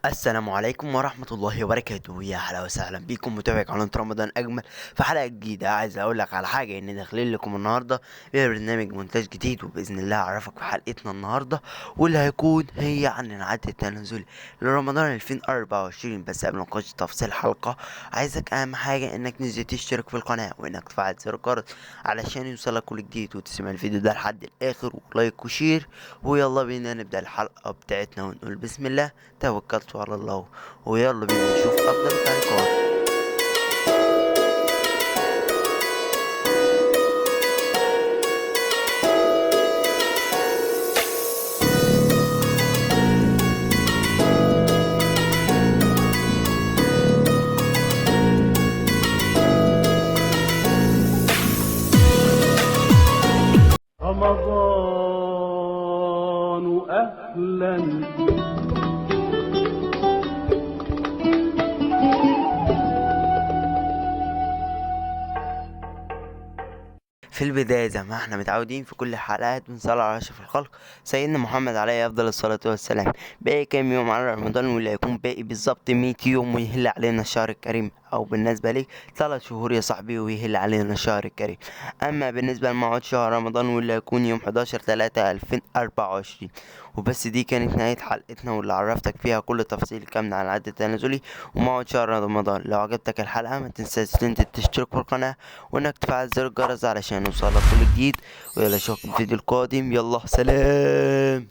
السلام عليكم ورحمة الله وبركاته. يا هلا وسهلا بيكم متابعي قناة رمضان أجمل في حلقة جديدة. عايز أقول لك على حاجة، إن داخلين لكم النهاردة برنامج مونتاج جديد، وبإذن الله أعرفك في حلقتنا النهاردة واللي هيكون هي عن العد التنازلي لرمضان 2024. بس قبل ما نخش تفاصيل الحلقة، عايزك أهم حاجة إنك تنزل تشترك في القناة وإنك تفعل زر الجرس علشان يوصلك كل جديد، وتسمع الفيديو ده لحد الآخر ولايك وشير. ويلا بينا نبدأ الحلقة بتاعتنا ونقول بسم الله توكلت على الله، ويلا بينا نشوف افضل التعليقات. رمضان أهلا. في البداية زي ما احنا متعودين في كل الحلقات بنصلي على أشرف الخلق سيدنا محمد عليه أفضل الصلاة والسلام. باقي كام يوم على رمضان، واللي هيكون باقي بالظبط 100 يوم ويهل علينا الشهر الكريم، أو بالنسبة لي 3 شهور يا صاحبي ويهل علينا الشهر الكريم. أما بالنسبة لموعد شهر رمضان واللي هيكون يوم 11/3/2024. وبس دي كانت نهاية حلقتنا، واللي عرفتك فيها كل تفاصيل كاملة عن العد التنازلي وموعد شهر رمضان. لو عجبتك الحلقة ما تنساش تنزل تشترك في القناة وانك تفعل زر الجرس علشان يوصلك كل جديد. ويلا اشوفك في الفيديو القادم، يلا سلام.